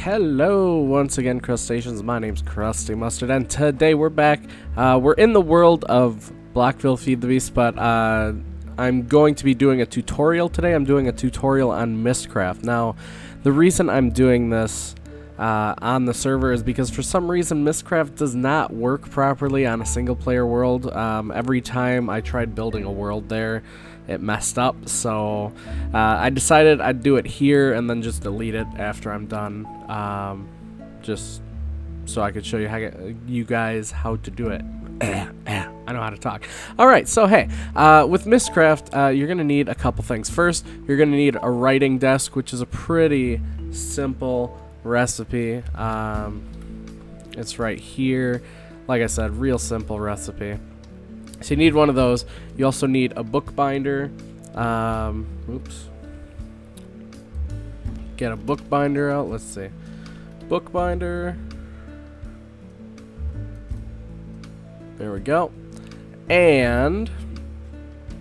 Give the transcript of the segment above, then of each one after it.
Hello once again, crustaceans. My name's Krusty Mustard, and today we're back. We're in the world of Blockville Feed the Beast, but I'm going to be doing a tutorial today. I'm doing a tutorial on MYSTCRAFT. Now, the reason I'm doing this on the server is because for some reason MYSTCRAFT does not work properly on a single player world. Every time I tried building a world there, it messed up, so I decided I'd do it here and then just delete it after I'm done, just so I could show you guys how to do it. I know how to talk. Alright, so hey, with MYSTCRAFT, you're going to need a couple things. First, you're going to need a writing desk, which is a pretty simple recipe. It's right here. Like I said, real simple recipe. So you need one of those. You also need a bookbinder. Oops. Get a bookbinder out. Let's see. Bookbinder. There we go. And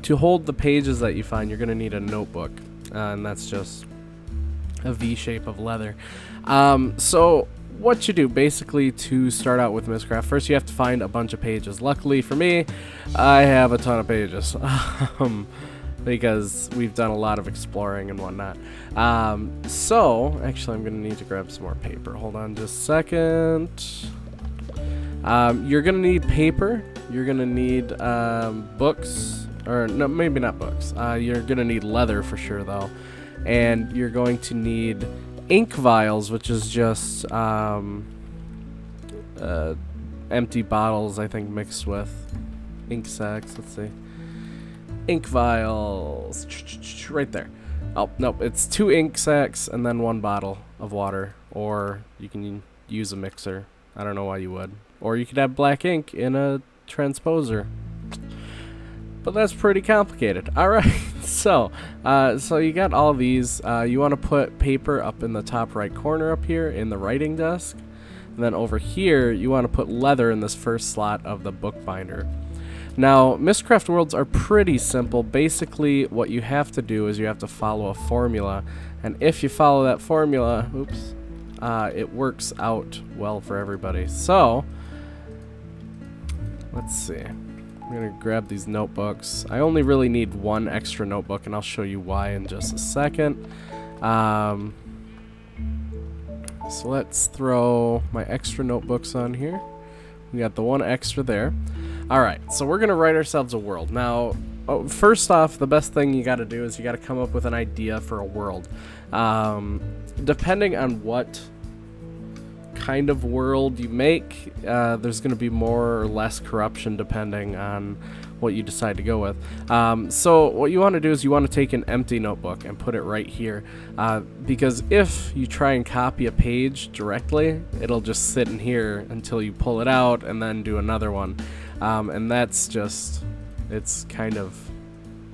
to hold the pages that you find, you're going to need a notebook. And that's just a V shape of leather. So what you do basically to start out with MYSTCRAFT, first you have to find a bunch of pages. Luckily for me, I have a ton of pages because we've done a lot of exploring and whatnot. So actually I'm gonna need to grab some more paper. Hold on just a second. You're gonna need paper, you're gonna need books, or no, maybe not books. You're gonna need leather for sure though, and you're going to need ink vials, which is just empty bottles, I think, mixed with ink sacs. Let's see. Ink vials. Right there. Oh, nope. It's 2 ink sacs and then 1 bottle of water. Or you can use a mixer. I don't know why you would. Or you could have black ink in a transposer. But that's pretty complicated. Alright, so you got all these. You want to put paper up in the top right corner up here in the writing desk. And then over here, you want to put leather in this first slot of the bookbinder. Now, MYSTCRAFT worlds are pretty simple. Basically, what you have to do is you have to follow a formula. And if you follow that formula, oops, it works out well for everybody. So, let's see. I'm going to grab these notebooks. I only really need 1 extra notebook, and I'll show you why in just a second. So let's throw my extra notebooks on here. We got the 1 extra there. Alright, so we're going to write ourselves a world. Now, first off, the best thing you got to do is you got to come up with an idea for a world. Depending on what kind of world you make, there's going to be more or less corruption depending on what you decide to go with. So what you want to do is you want to take an empty notebook and put it right here, because if you try and copy a page directly, it'll just sit in here until you pull it out and then do another one, and that's just, it's kind of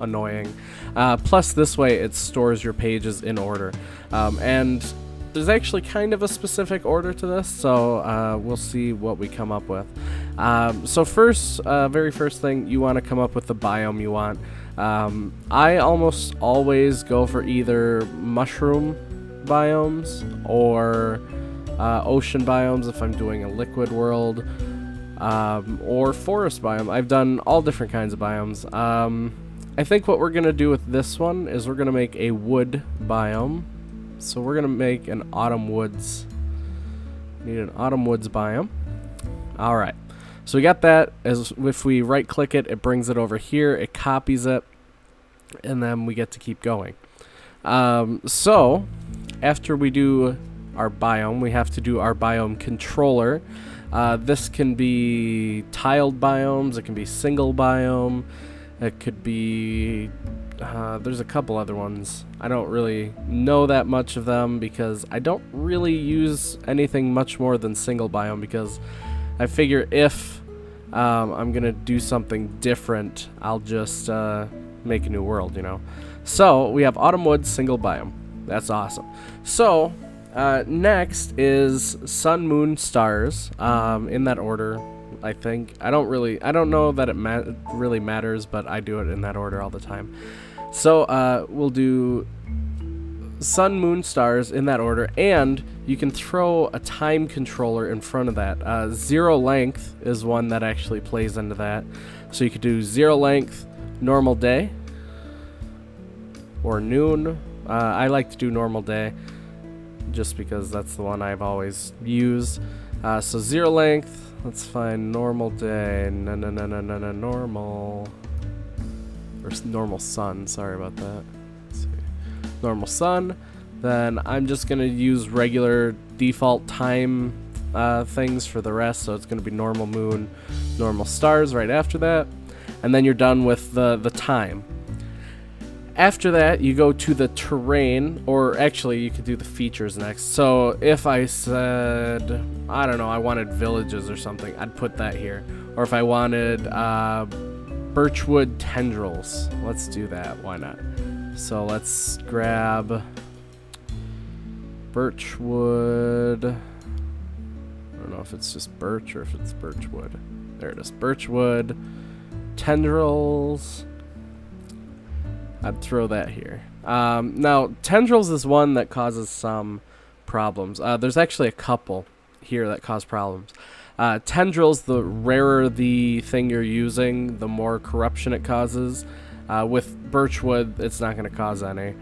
annoying. Plus this way it stores your pages in order, and there's actually kind of a specific order to this, so we'll see what we come up with. So first, very first thing, you want to come up with the biome you want. I almost always go for either mushroom biomes or ocean biomes if I'm doing a liquid world, or forest biome. I've done all different kinds of biomes. I think what we're going to do with this one is we're going to make a wood biome. So we're going to make an autumn woods. Need an autumn woods biome. Alright. So we got that. As if we right click it, it brings it over here. It copies it. And then we get to keep going. So after we do our biome, we have to do our biome controller. This can be tiled biomes. It can be single biome. It could be... there's a couple other ones. I don't really know that much of them because I don't really use anything much more than single biome, because I figure if I'm gonna do something different, I'll just make a new world, you know. So we have autumn woods, single biome. That's awesome. So next is sun, moon, stars, in that order. I think I don't know that it really matters, but I do it in that order all the time. So we'll do sun, moon, stars in that order, and you can throw a time controller in front of that. Zero length is one that actually plays into that. So you could do zero length, normal day, or noon. I like to do normal day just because that's the one I've always used. So zero length, let's find normal day. No, normal. Or normal sun, sorry about that. Let's see. Normal sun. Then I'm just going to use regular default time things for the rest. So it's going to be normal moon, normal stars right after that. And then you're done with the time. After that, you go to the terrain, or actually you could do the features next. So if I said, I don't know, I wanted villages or something, I'd put that here. Or if I wanted birchwood tendrils, let's do that, why not? So let's grab birchwood. I don't know if it's just birch or if it's birchwood. There it is, birchwood tendrils. I'd throw that here. Now, tendrils is one that causes some problems. There's actually a couple here that cause problems. Tendrils, the rarer the thing you're using, the more corruption it causes. With birchwood, it's not going to cause any.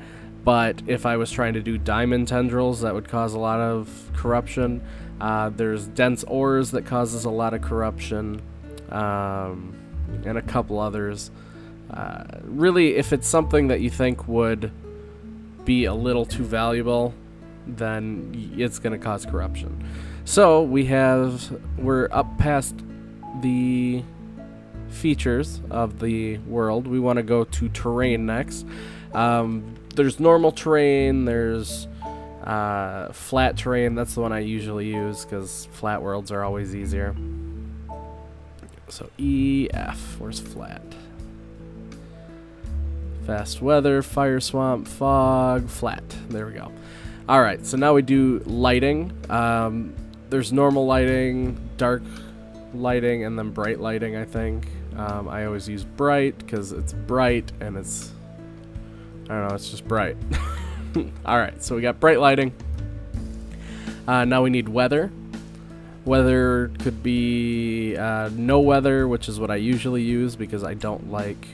But if I was trying to do diamond tendrils, that would cause a lot of corruption. There's dense ores that causes a lot of corruption. And a couple others. Really, if it's something that you think would be a little too valuable, then it's going to cause corruption. So we're up past the features of the world. We want to go to terrain next. There's normal terrain, there's flat terrain. That's the one I usually use because flat worlds are always easier. So EF, where's flat? Fast weather, fire swamp, fog, flat. There we go. Alright, so now we do lighting. There's normal lighting, dark lighting, and then bright lighting, I think. I always use bright because it's bright and it's, I don't know, it's just bright. Alright, so we got bright lighting. Now we need weather. Weather could be no weather, which is what I usually use because I don't like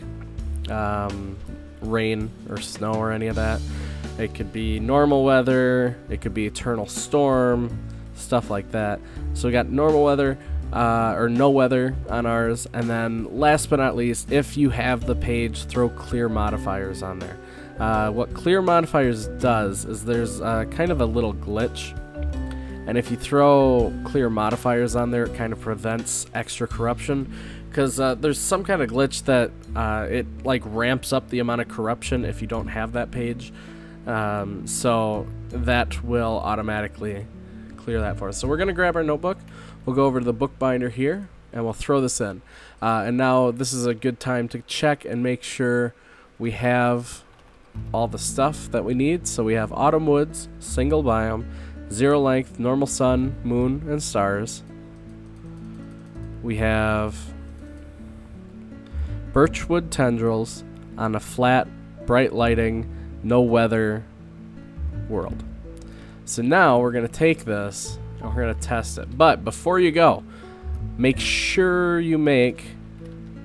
rain or snow or any of that. It could be normal weather, it could be eternal storm, stuff like that. So we got normal weather or no weather on ours, and then last but not least, if you have the page, throw clear modifiers on there. What clear modifiers does is there's kind of a little glitch, and if you throw clear modifiers on there, it kind of prevents extra corruption. Because there's some kind of glitch that it like ramps up the amount of corruption if you don't have that page. So that will automatically clear that for us. So we're going to grab our notebook. We'll go over to the bookbinder here and we'll throw this in. And now this is a good time to check and make sure we have all the stuff that we need. So we have autumn woods, single biome, zero length, normal sun, moon, and stars. We have birchwood tendrils on a flat, bright lighting, no weather world. So now we're going to take this and we're going to test it. But before you go, make sure you make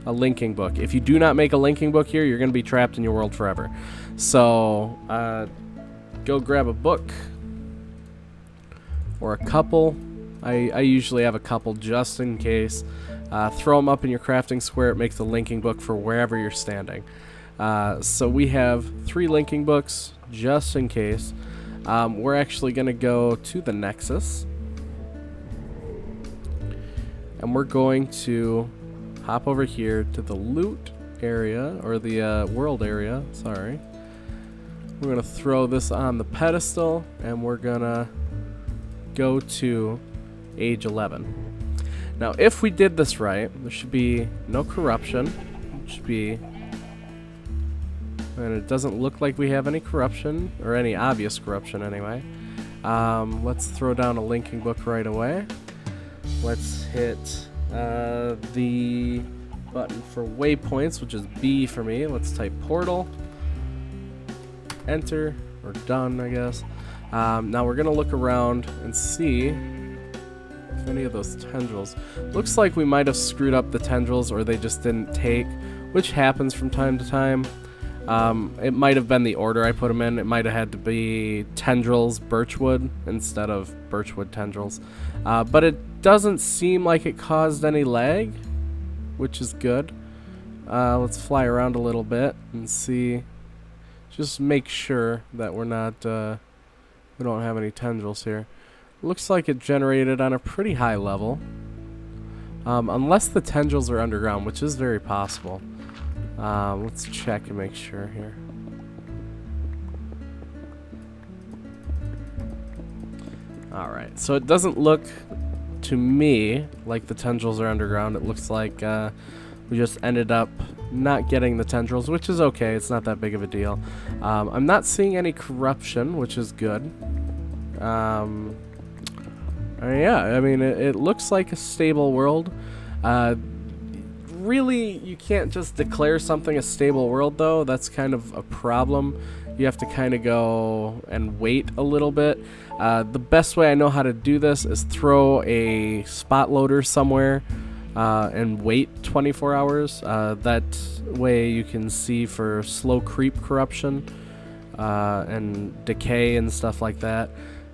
a linking book. If you do not make a linking book here, you're going to be trapped in your world forever. So go grab a book or a couple. I usually have a couple just in case. Throw them up in your crafting square. It makes a linking book for wherever you're standing. So we have 3 linking books just in case. We're actually going to go to the Nexus. And we're going to hop over here to the loot area, or the world area, sorry. We're going to throw this on the pedestal, and we're going to go to age 11. Now, if we did this right, there should be no corruption. It should be, and it doesn't look like we have any corruption, or any obvious corruption anyway. Let's throw down a linking book right away. Let's hit the button for waypoints, which is B for me. Let's type portal, enter, or done, I guess. Now we're gonna look around and see if any of those tendrils. Looks like we might have screwed up the tendrils, or they just didn't take, which happens from time to time. It might have been the order I put them in. It might have had to be tendrils birchwood instead of birchwood tendrils. But it doesn't seem like it caused any lag, which is good. Let's fly around a little bit and see. Just make sure that we're not, we don't have any tendrils here. Looks like it generated on a pretty high level. Unless the tendrils are underground, which is very possible. Let's check and make sure here. Alright, so it doesn't look to me like the tendrils are underground. It looks like we just ended up not getting the tendrils, which is okay. It's not that big of a deal. I'm not seeing any corruption, which is good. Yeah, I mean, it looks like a stable world. Really, you can't just declare something a stable world, though. That's kind of a problem. You have to kind of go and wait a little bit. The best way I know how to do this is throw a spot loader somewhere and wait 24 hours. That way you can see for slow creep corruption and decay and stuff like that.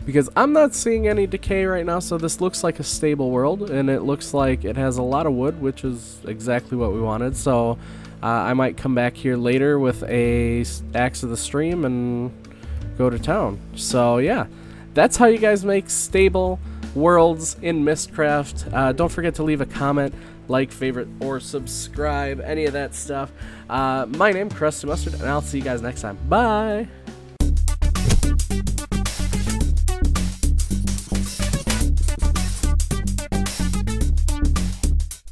Because I'm not seeing any decay right now, so this looks like a stable world, and it looks like it has a lot of wood, which is exactly what we wanted. So I might come back here later with a axe of the stream and go to town. So yeah, that's how you guys make stable worlds in MYSTCRAFT. Don't forget to leave a comment, like, favorite, or subscribe, any of that stuff. My name is Crusty Mustard, and I'll see you guys next time. Bye!